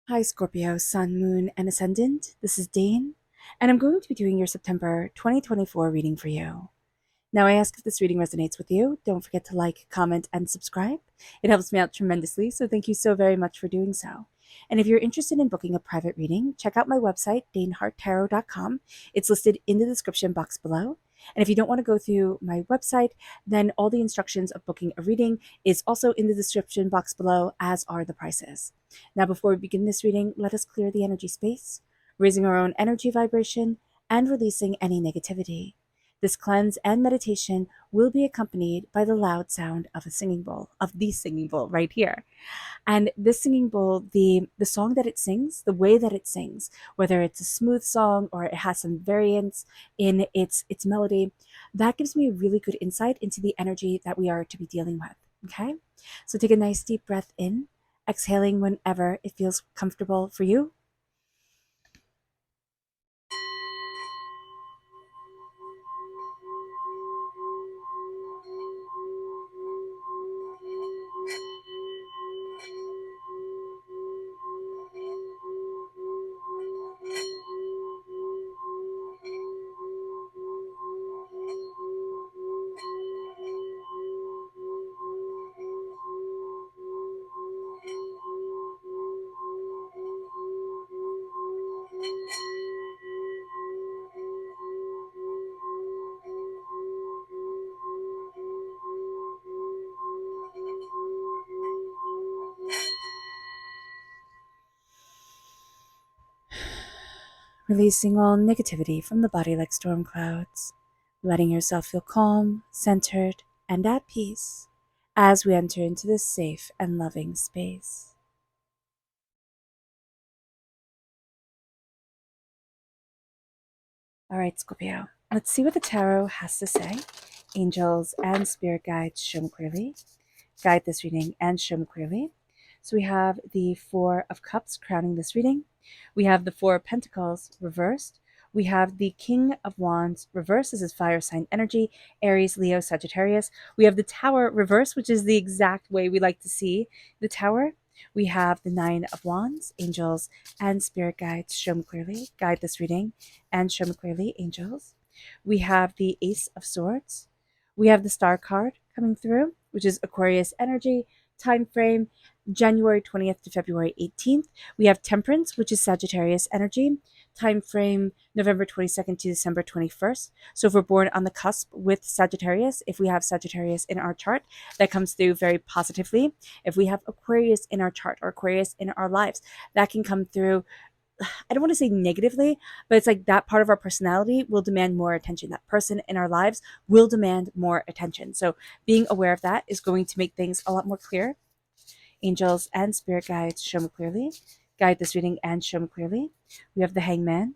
Hi, Scorpio, Sun, Moon, and Ascendant. This is Dane, and I'm going to be doing your September 2024 reading for you. Now, I ask if this reading resonates with you. Don't forget to like, comment, and subscribe. It helps me out tremendously, so thank you so very much for doing so. And if you're interested in booking a private reading, check out my website, daneharttarot.com. It's listed in the description box below. And if you don't want to go through my website, then all the instructions of booking a reading is also in the description box below, as are the prices. Now, before we begin this reading, let us clear the energy space, raising our own energy vibration and releasing any negativity. This cleanse and meditation will be accompanied by the loud sound of the singing bowl right here. And this singing bowl, the song that it sings, the way that it sings, whether it's a smooth song or it has some variance in its melody, that gives me a really good insight into the energy that we are to be dealing with. Okay? So take a nice deep breath in, exhaling whenever it feels comfortable for you. Releasing all negativity from the body like storm clouds, letting yourself feel calm, centered, and at peace as we enter into this safe and loving space. All right, Scorpio, let's see what the tarot has to say. Angels and spirit guides, show me clearly. Guide this reading and show me clearly. So we have the Four of Cups crowning this reading. We have the Four of Pentacles reversed. We have the King of Wands reversed. This is fire sign energy, Aries, Leo, Sagittarius. We have the Tower reversed, which is the exact way we like to see the Tower. We have the Nine of Wands, angels and spirit guides, show me clearly. Guide this reading and show me clearly, angels. We have the Ace of Swords. We have the Star card coming through, which is Aquarius energy, time frame January 20th to February 18th. We have Temperance, which is Sagittarius energy, time frame November 22nd to December 21st. So if we're born on the cusp with Sagittarius, if we have Sagittarius in our chart, that comes through very positively. If we have Aquarius in our chart or Aquarius in our lives, that can come through, I don't want to say negatively, but it's like that part of our personality will demand more attention. That person in our lives will demand more attention. So being aware of that is going to make things a lot more clear. Angels and spirit guides, show me clearly. Guide this reading and show me clearly. We have the Hangman.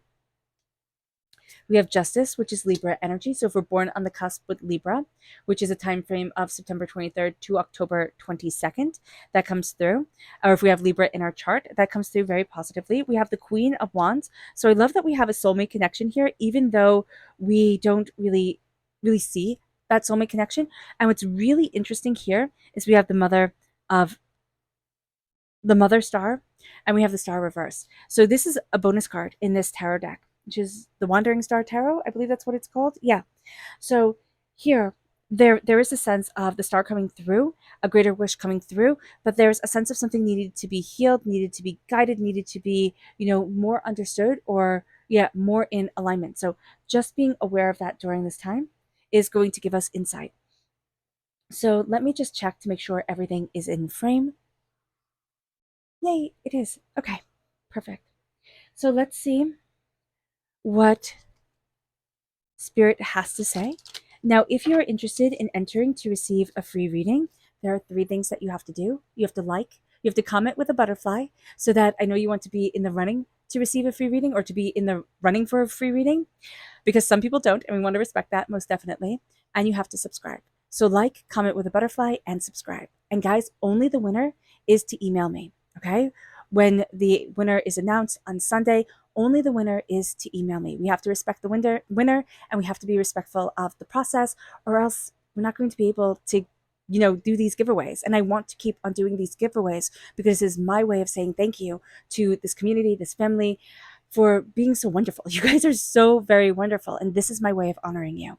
We have Justice, which is Libra energy. So if we're born on the cusp with Libra, which is a time frame of September 23rd to October 22nd, that comes through. Or if we have Libra in our chart, that comes through very positively. We have the Queen of Wands. So I love that we have a soulmate connection here, even though we don't really see that soulmate connection. And what's really interesting here is we have the Mother Star, and we have the Star reverse. So this is a bonus card in this tarot deck, which is the Wandering Star Tarot. I believe that's what it's called. Yeah. So here, there is a sense of the star coming through, a greater wish coming through, but there's a sense of something needed to be healed, needed to be guided, needed to be, more understood, or more in alignment. So just being aware of that during this time is going to give us insight. So let me just check to make sure everything is in frame. Yay, it is. Okay, perfect. So let's see what Spirit has to say. Now, if you're interested in entering to receive a free reading, there are 3 things that you have to do. You have to you have to comment with a butterfly so that I know you want to be in the running to receive a free reading or to be in the running for a free reading, because some people don't, and we want to respect that most definitely. And you have to subscribe. So comment with a butterfly, and subscribe. And guys, only the winner is to email me, okay? When the winner is announced on Sunday, only the winner is to email me. We have to respect the winner, and we have to be respectful of the process, or else we're not going to be able to do these giveaways. And I want to keep on doing these giveaways because this is my way of saying thank you to this community, this family, for being so wonderful. You guys are so very wonderful. And this is my way of honoring you.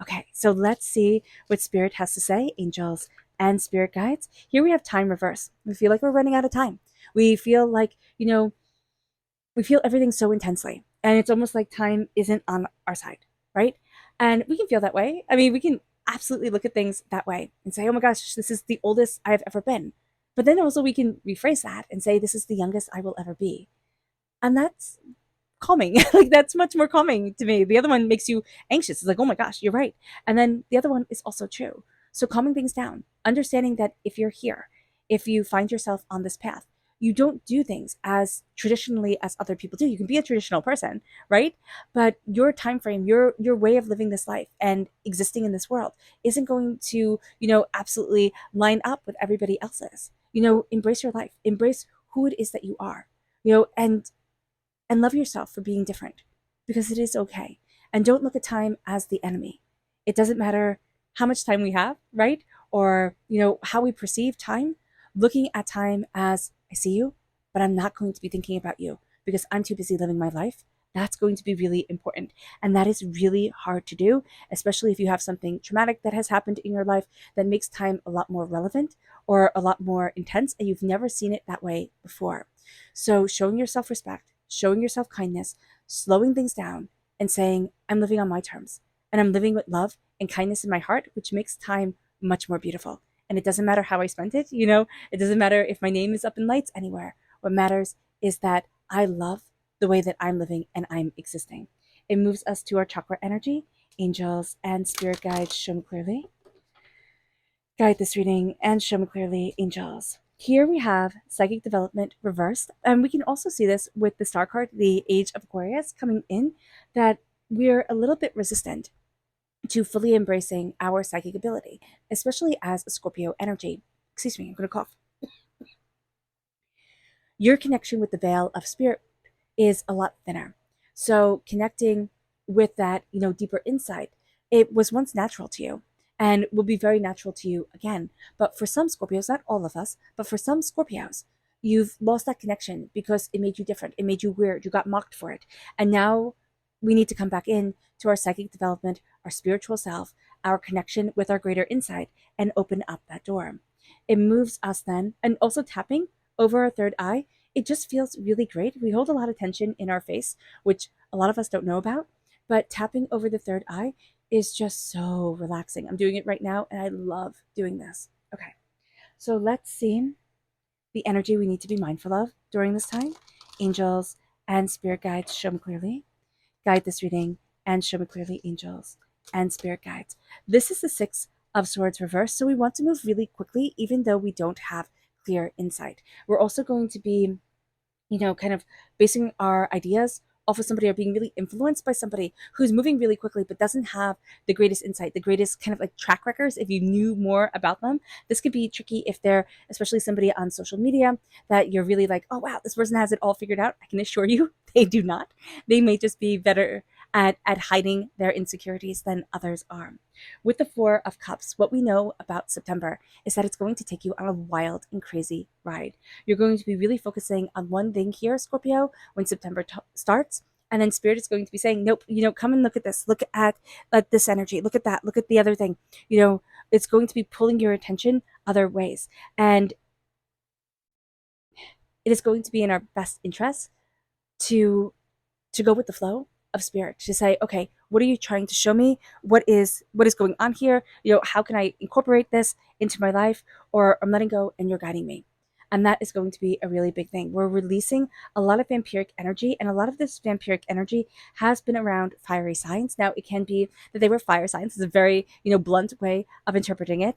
Okay, so let's see what Spirit has to say, angels and spirit guides. Here we have time reverse. We feel like we're running out of time. We feel like, we feel everything so intensely. And it's almost like time isn't on our side, right? And we can feel that way. I mean, we can absolutely look at things that way and say, oh my gosh, this is the oldest I've ever been. But then also we can rephrase that and say, this is the youngest I will ever be. And that's calming. Like that's much more calming to me. The other one makes you anxious. It's like, oh my gosh, you're right. And then the other one is also true. So calming things down, understanding that if you're here, if you find yourself on this path, you don't do things as traditionally as other people do. You can be a traditional person, right? But your time frame, your way of living this life and existing in this world isn't going to, absolutely line up with everybody else's. Embrace your life, embrace who it is that you are, and love yourself for being different because it is okay. And don't look at time as the enemy. It doesn't matter how much time we have, right? Or, how we perceive time. Looking at time as I see you, but I'm not going to be thinking about you because I'm too busy living my life. That's going to be really important. And that is really hard to do, especially if you have something traumatic that has happened in your life that makes time a lot more relevant or a lot more intense and you've never seen it that way before. So showing yourself respect, showing yourself kindness, slowing things down, and saying, I'm living on my terms, and I'm living with love and kindness in my heart, which makes time much more beautiful. And it doesn't matter how I spent it, it doesn't matter if my name is up in lights anywhere. What matters is that I love the way that I'm living and I'm existing. It moves us to our chakra energy. Angels and spirit guides, show me clearly. Guide this reading and show me clearly, angels. Here we have psychic development reversed, and we can also see this with the star card, the Age of Aquarius, coming in, that we're a little bit resistant to fully embracing our psychic ability, especially as a Scorpio energy. Excuse me, I'm going to cough. Your connection with the veil of spirit is a lot thinner. So connecting with that, deeper insight, it was once natural to you and will be very natural to you again. But for some Scorpios, not all of us, but for some Scorpios, you've lost that connection because it made you different. It made you weird. You got mocked for it. And now we need to come back in to our psychic development, our spiritual self, our connection with our greater insight, and open up that door. It moves us then, and also tapping over our third eye, it just feels really great. We hold a lot of tension in our face, which a lot of us don't know about, but tapping over the third eye is just so relaxing. I'm doing it right now and I love doing this. Okay, so let's see the energy we need to be mindful of during this time. Angels and spirit guides, show me clearly. Guide this reading and show me clearly, angels and spirit guides. This is the Six of Swords reversed, so we want to move really quickly even though we don't have clear insight. We're also going to be, kind of basing our ideas off of somebody or being really influenced by somebody who's moving really quickly but doesn't have the greatest insight, the greatest kind of like track records. If you knew more about them, this could be tricky if they're especially somebody on social media that you're really like, oh wow, this person has it all figured out. I can assure you they do not. They may just be better at hiding their insecurities than others are. With the Four of Cups, what we know about September is that it's going to take you on a wild and crazy ride. You're going to be really focusing on one thing here, Scorpio, when September starts. And then Spirit is going to be saying, nope, come and look at this. Look at this energy. Look at that. Look at the other thing. It's going to be pulling your attention other ways. And it is going to be in our best interest to go with the flow of spirit, to say, okay, what are you trying to show me? What is going on here? How can I incorporate this into my life? Or I'm letting go and you're guiding me. And that is going to be a really big thing. We're releasing a lot of vampiric energy, and a lot of this vampiric energy has been around fiery signs. Now, it can be that they were fire signs. It's a very, blunt way of interpreting it.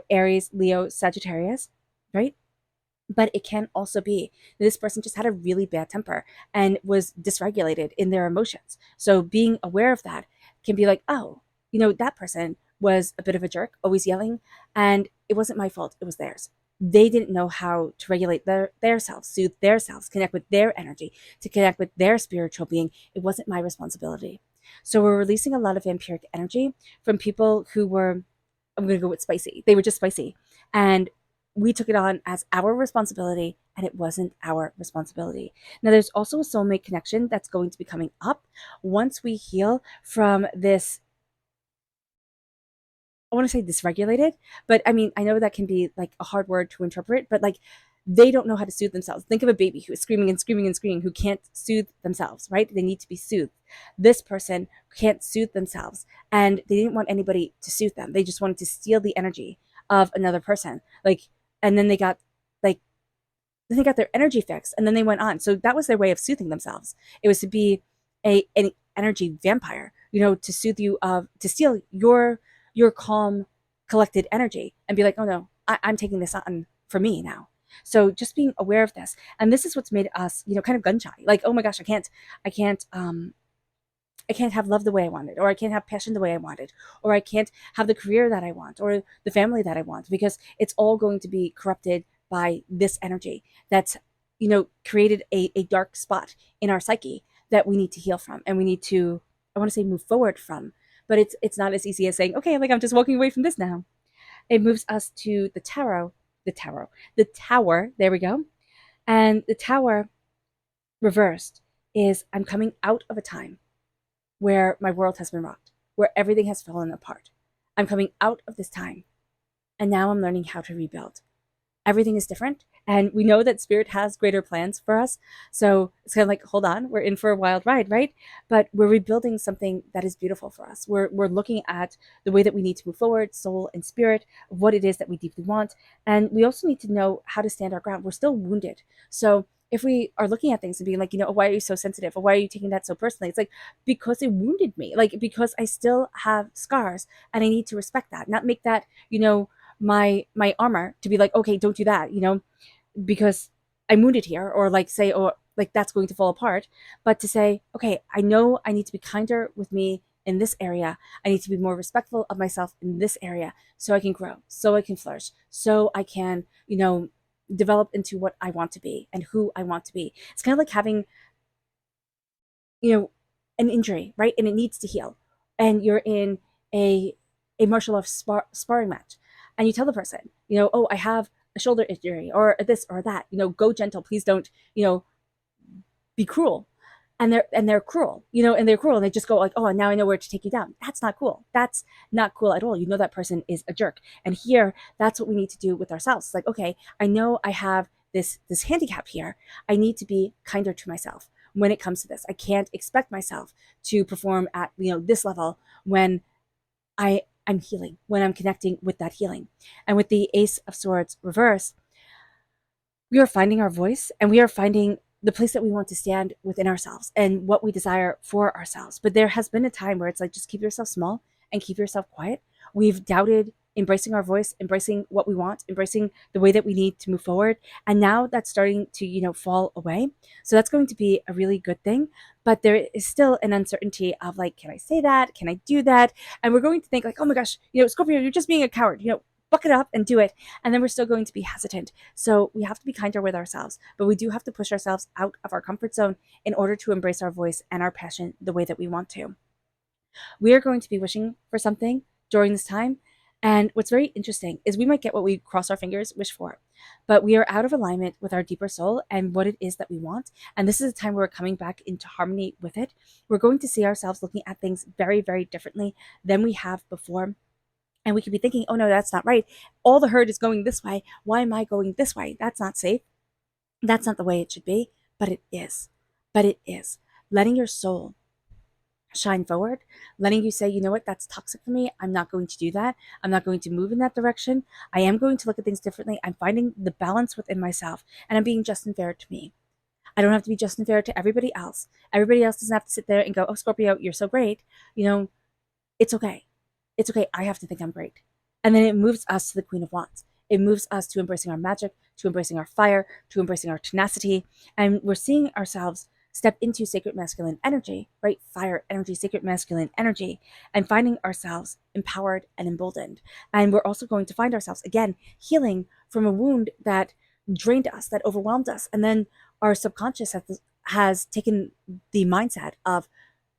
Aries, Leo, Sagittarius, right? But it can also be that this person just had a really bad temper and was dysregulated in their emotions. So being aware of that can be like, oh, that person was a bit of a jerk, always yelling, and it wasn't my fault, it was theirs. They didn't know how to regulate their selves, soothe their selves, connect with their energy, to connect with their spiritual being. It wasn't my responsibility. So we're releasing a lot of vampiric energy from people who were I'm going to go with spicy. They were just spicy. And we took it on as our responsibility, and it wasn't our responsibility. Now, there's also a soulmate connection that's going to be coming up once we heal from this. I want to say dysregulated, but I mean, I know that can be like a hard word to interpret, but like they don't know how to soothe themselves. Think of a baby who is screaming and screaming and screaming, who can't soothe themselves, right? They need to be soothed. This person can't soothe themselves, and they didn't want anybody to soothe them. They just wanted to steal the energy of another person. Like, and then like, then they got their energy fixed, and then they went on. So that was their way of soothing themselves. It was to be an energy vampire, to soothe you, to steal your calm, collected energy, and be like, oh no, I'm taking this on for me now. So just being aware of this, and this is what's made us, kind of gun shy. Like, oh my gosh, I can't have love the way I wanted, or I can't have passion the way I wanted, or I can't have the career that I want, or the family that I want, because it's all going to be corrupted by this energy that's, created a dark spot in our psyche that we need to heal from, and we need to, I want to say, move forward from. But it's not as easy as saying, okay, like I'm just walking away from this now. It moves us to the tower. There we go. And the tower reversed is, I'm coming out of a time where my world has been rocked, where everything has fallen apart. I'm coming out of this time, and now I'm learning how to rebuild. Everything is different, and we know that spirit has greater plans for us. So it's kind of like, hold on, we're in for a wild ride, right? But we're rebuilding something that is beautiful for us. We're looking at the way that we need to move forward, soul and spirit, what it is that we deeply want. And we also need to know how to stand our ground. We're still wounded. So if we are looking at things and being like, why are you so sensitive? Or why are you taking that so personally? It's like, because it wounded me, like, because I still have scars, and I need to respect that, not make that, my armor to be like, okay, don't do that, because I'm wounded here, or like say, or like that's going to fall apart. But to say, okay, I know I need to be kinder with me in this area. I need to be more respectful of myself in this area, so I can grow, so I can flourish, so I can, develop into what I want to be and who I want to be. It's kind of like having, an injury, right? And it needs to heal. And you're in a martial arts sparring match, and you tell the person, oh, I have a shoulder injury or this or that, go gentle, please don't, be cruel. And they're cruel, and they're cruel, and they just go like, oh, and now I know where to take you down. That's not cool. That's not cool at all. That person is a jerk. And here, that's what we need to do with ourselves. It's like, okay, I know I have this handicap here. I need to be kinder to myself when it comes to this. I can't expect myself to perform at, this level when I'm healing, when I'm connecting with that healing. And with the Ace of Swords reverse, we are finding our voice, and we are finding the place that we want to stand within ourselves and what we desire for ourselves. But there has been a time where it's like, just keep yourself small and keep yourself quiet. We've doubted embracing our voice, embracing what we want, embracing the way that we need to move forward. And now that's starting to, fall away. So that's going to be a really good thing. But there is still an uncertainty of like, can I say that? Can I do that? And we're going to think like, oh my gosh, Scorpio, you're just being a coward, buck it up and do it. And then we're still going to be hesitant. So we have to be kinder with ourselves, but we do have to push ourselves out of our comfort zone in order to embrace our voice and our passion the way that we want to. We are going to be wishing for something during this time. And what's very interesting is we might get what we cross our fingers, wish for, but we are out of alignment with our deeper soul and what it is that we want. And this is a time where we're coming back into harmony with it. We're going to see ourselves looking at things very, very differently than we have before. And we could be thinking, oh no, that's not right. All the herd is going this way. Why am I going this way? That's not safe. That's not the way it should be. But it is. But it is. Letting your soul shine forward, letting you say, you know what, that's toxic for me. I'm not going to do that. I'm not going to move in that direction. I am going to look at things differently. I'm finding the balance within myself, and I'm being just and fair to me. I don't have to be just and fair to everybody else. Everybody else doesn't have to sit there and go, oh, Scorpio, you're so great. It's okay. It's okay. I have to think I'm great. And then it moves us to the Queen of Wands. It moves us to embracing our magic, to embracing our fire, to embracing our tenacity. And we're seeing ourselves step into sacred masculine energy, right? Fire energy, sacred masculine energy, and finding ourselves empowered and emboldened. And we're also going to find ourselves, again, healing from a wound that drained us, that overwhelmed us. And then our subconscious has taken the mindset of,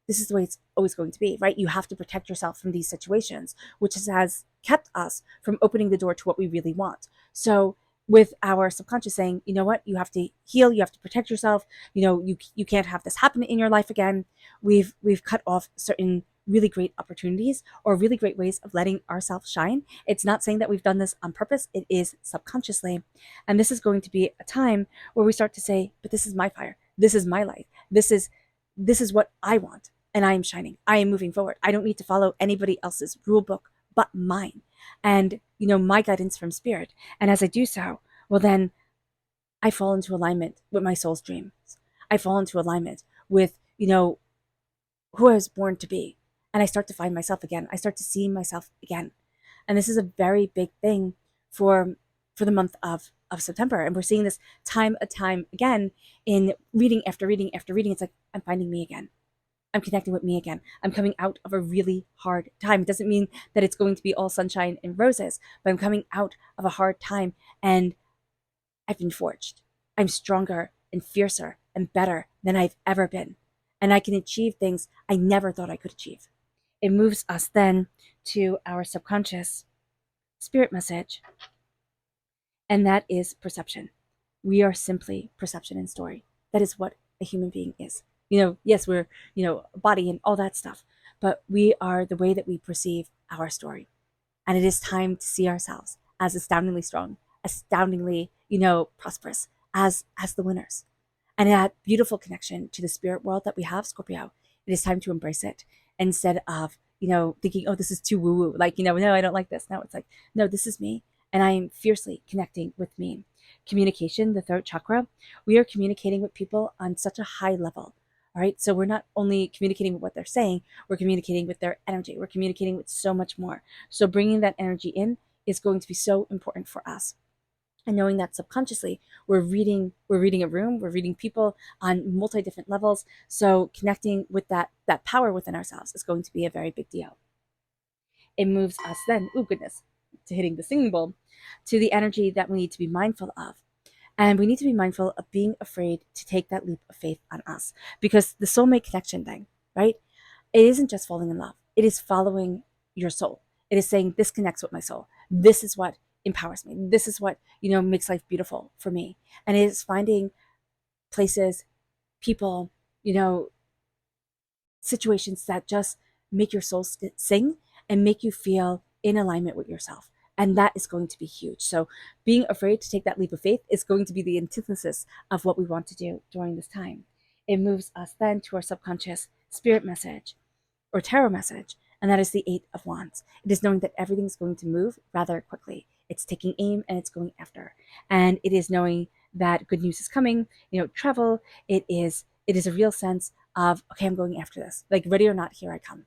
this is the way it's always going to be, right? You have to protect yourself from these situations, which has kept us from opening the door to what we really want. So with our subconscious saying, you know what, you have to heal, you have to protect yourself, you can't have this happen in your life again, we've cut off certain really great opportunities or really great ways of letting ourselves shine. It's not saying that we've done this on purpose, it is subconsciously. And this is going to be a time where we start to say, but this is my fire, this is my light, this is what I want, and I am shining, I am moving forward, I don't need to follow anybody else's rule book but mine, and my guidance from spirit. And as I do so, well, then I fall into alignment with my soul's dreams. I fall into alignment with who I was born to be, and I start to find myself again. I start to see myself again. And this is a very big thing for the month of September. And we're seeing this time and time again in reading after reading after reading. It's like, I'm finding me again. I'm connecting with me again. I'm coming out of a really hard time. It doesn't mean that it's going to be all sunshine and roses, but I'm coming out of a hard time, and I've been forged. I'm stronger and fiercer and better than I've ever been. And I can achieve things I never thought I could achieve. It moves us then to our subconscious spirit message, and that is perception. We are simply perception and story. That is what a human being is. Yes, we're, body and all that stuff, but we are the way that we perceive our story. And it is time to see ourselves as astoundingly strong, astoundingly, prosperous, as the winners. And that beautiful connection to the spirit world that we have, Scorpio, it is time to embrace it instead of, thinking, oh, this is too woo-woo. Like, no, I don't like this. No, it's like, no, this is me. And I am fiercely connecting with me. Communication, the throat chakra, we are communicating with people on such a high level. All right. So we're not only communicating with what they're saying, we're communicating with their energy. We're communicating with so much more. So bringing that energy in is going to be so important for us. And knowing that subconsciously, we're reading a room, we're reading people on multi different levels. So connecting with that power within ourselves is going to be a very big deal. It moves us then, oh goodness, to hitting the singing bowl, to the energy that we need to be mindful of. And we need to be mindful of being afraid to take that leap of faith on us, because the soulmate connection thing, right? It isn't just falling in love. It is following your soul. It is saying, this connects with my soul. This is what empowers me. This is what, makes life beautiful for me. And it is finding places, people, situations that just make your soul sing and make you feel in alignment with yourself. And that is going to be huge. So being afraid to take that leap of faith is going to be the antithesis of what we want to do during this time. It moves us then to our subconscious spirit message or tarot message, and that is the 8 of Wands. It is knowing that everything's going to move rather quickly. It's taking aim and it's going after. And it is knowing that good news is coming, travel. It is a real sense of, okay, I'm going after this. Like, ready or not, here I come.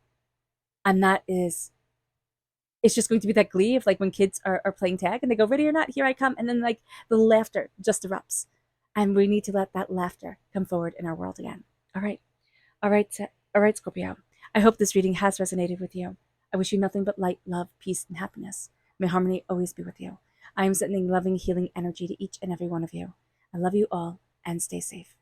And that is, it's just going to be that glee of like when kids are playing tag and they go, ready or not, here I come. And then like the laughter just erupts. And we need to let that laughter come forward in our world again. All right. All right, Scorpio. I hope this reading has resonated with you. I wish you nothing but light, love, peace, and happiness. May harmony always be with you. I am sending loving, healing energy to each and every one of you. I love you all, and stay safe.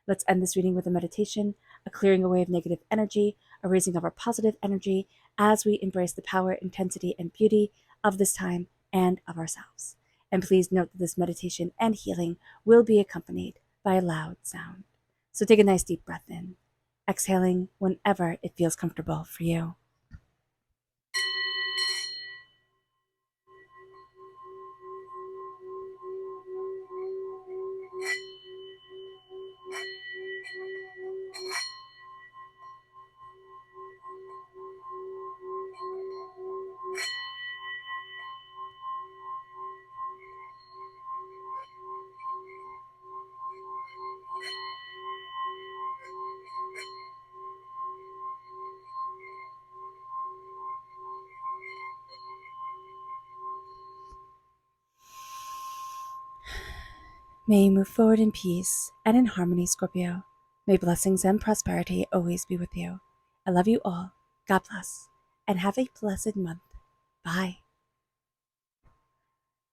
Let's end this reading with a meditation, a clearing away of negative energy, a raising of our positive energy as we embrace the power, intensity, and beauty of this time and of ourselves. And please note that this meditation and healing will be accompanied by a loud sound. So take a nice deep breath in, exhaling whenever it feels comfortable for you. May you move forward in peace and in harmony, Scorpio. May blessings and prosperity always be with you. I love you all. God bless. And have a blessed month. Bye.